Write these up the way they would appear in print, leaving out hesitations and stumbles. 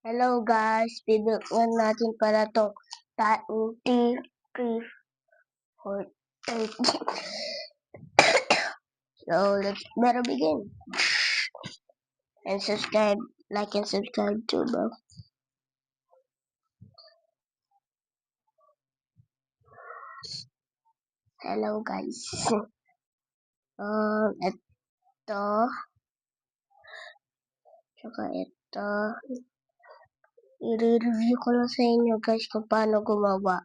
Hello guys, binukuan natin para to taunti, 3, 4, 8. So let's better begin. And subscribe, like and subscribe too, bro. Hello guys. Ito, tsaka ito. I-review ko lang sa inyo guys kung paano gumawa.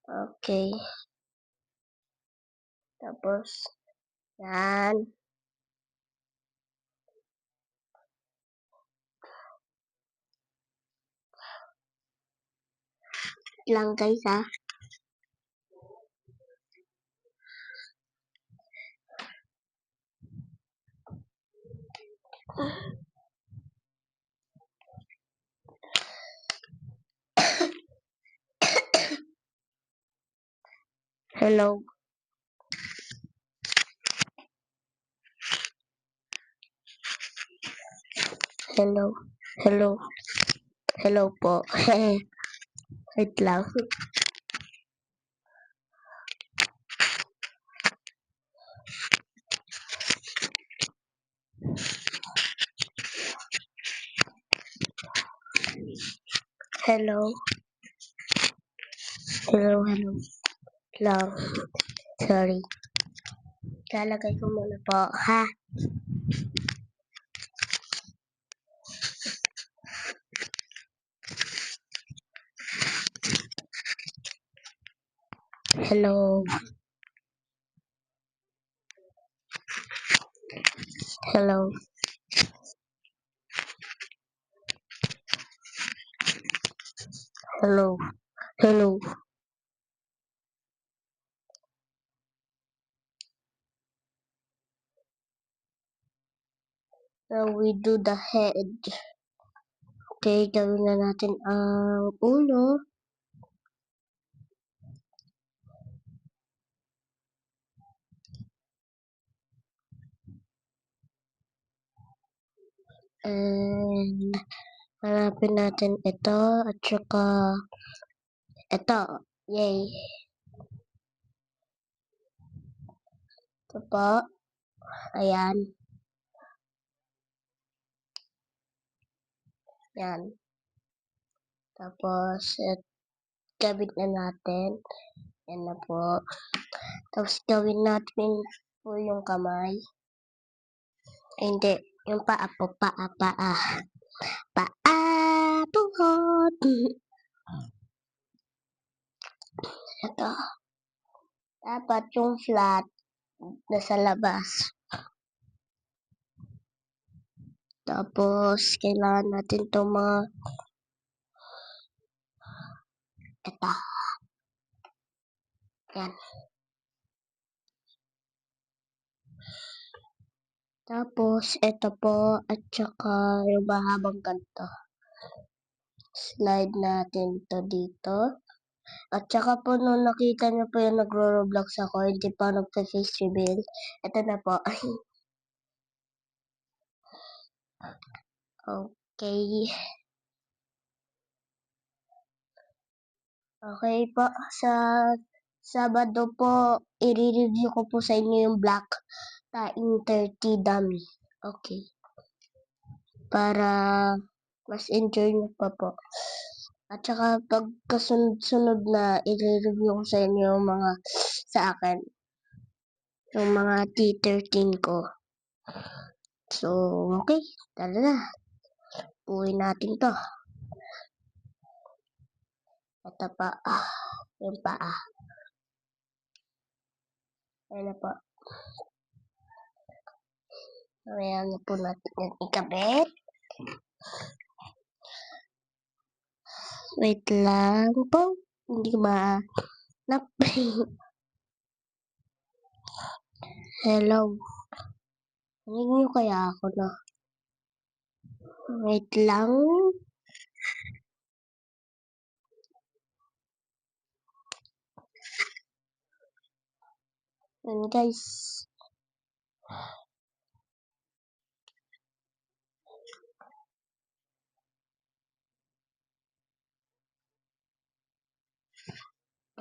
Okay. Tapos, yan. Lang guys ha. Hello. Hello. Hello. Hello po. Wait lang. Hello. Hello. Lang. Sorry. Lalagay ko muna po, ha? Hello. Hello. Hello. Hello. Now we do the head. Okay, gawin na natin ang ulo. And hanapin natin ito at saka ito. Yay. Ito po. Ayan. Yan. Tapos, kabit na natin. Yan na po. Tapos, gawin natin po yung kamay. Ay, hindi. Yung paa po. Paa. Tuhod. Ito. Dapat yung flat nasa labas. Tapos, kailangan natin itong mga ito. Yan. Tapos, ito po, at saka yung mahabang ganito. Slide natin to dito. At saka po, nung nakita niyo po yung nagro-roblox ako, hindi pa nagpa-face reveal. Ito na po. Okay. Okay po, sa Sabado po, i-review ko po sa inyo yung Black Taing 30 dummy. Okay. Para mas enjoy nyo pa po. At saka pagkasunod-sunod na i-review ko sa inyo yung mga sa akin. Yung mga T13 ko. So, okay. Tara na. Uwi natin to. Ito pa. Yung paa. Ayan na po. Ayan na po natin yung ikabit. Wait lang po. Hindi ma-nap. Hello. Narinig niyo kaya ako na? Wait lang. Yan guys.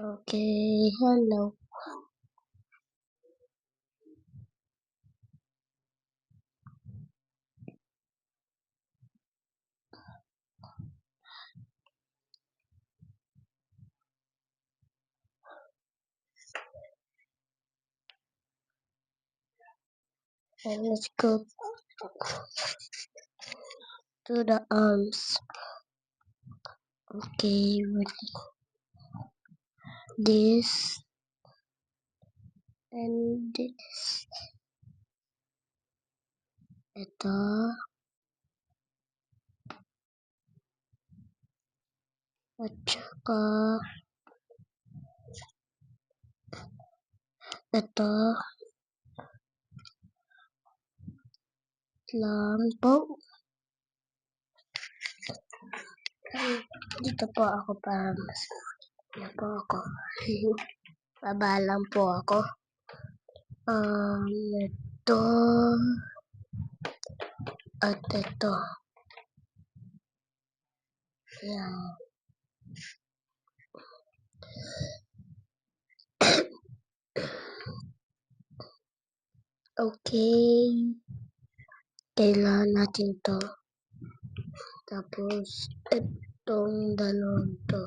Okay, hello. And let's go to the arms. Okay, with this and this. Ito. At saka ito lang po. Dito po ako para mas po ako. Baba lang po ako. Ito at ito. Yan. Okay. Kailangan natin to. Tapos, itong dalawang to.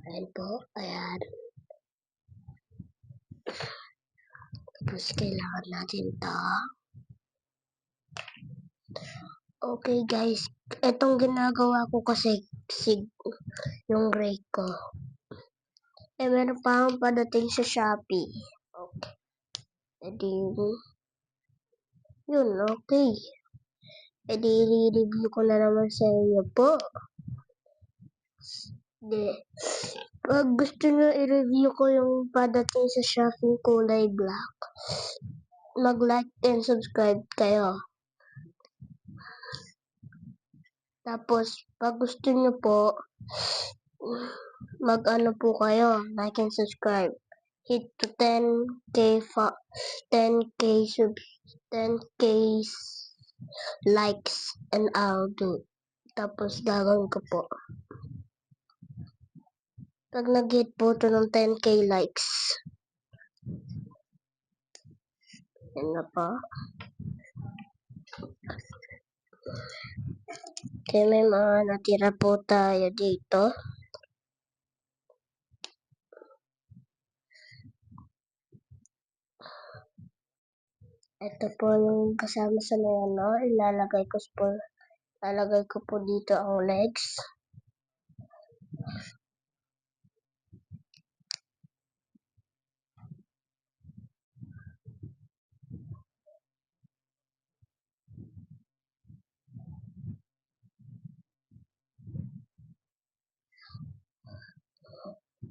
Ayan po. Ayan. Tapos, kailangan natin to. Okay, guys. Itong ginagawa ko kasi yung rate ko. Meron pa akong padating sa Shopee. Okay. Edi, yun, okay. Edi, i-review ko na naman sa inyo po. Pag gusto nyo i-review ko yung padating sa Shopee kulay black, mag-like and subscribe kayo. Tapos, pag gusto nyo po, mag-ano po kayo, like and subscribe. Hit to 10k 10k subs, 10k likes, and I'll do. Tapos, gagawin ko po. Pag nag-hit po ito ng 10k likes, yan na po. Kaya may mga natira po tayo dito. Ito po yung kasama sa ano, ilalagay ko po dito ang legs.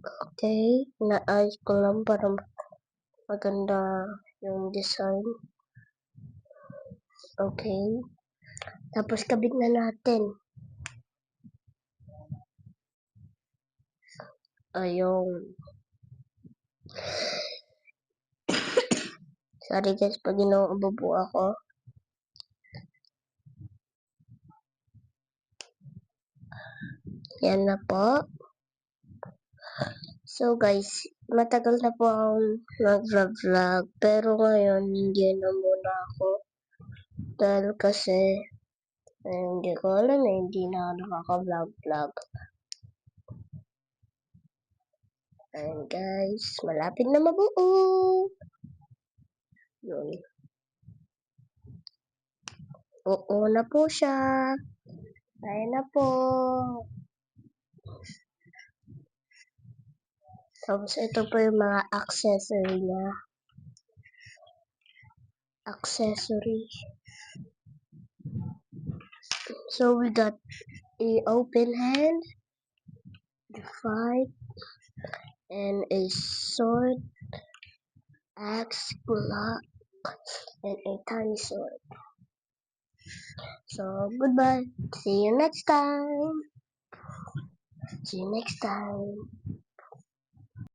Okay, naayos ko lang para maganda yung design. Okay. Tapos kabit na natin. Ayun. Sorry guys, pag inuubo po ako. Yan na po. So guys, matagal na po akong nag-vlog, pero ngayon hindi na muna ako. Dahil kasi, hindi ko alam hindi na ako nakaka-vlog. Ayan guys, malapit na mabuo. Yun. Oo na po siya. Ayan na po. Tapos ito po yung mga accessory niya. So we got a open hand, the fight, and a sword, axe, block, and a tiny sword. So goodbye. See you next time.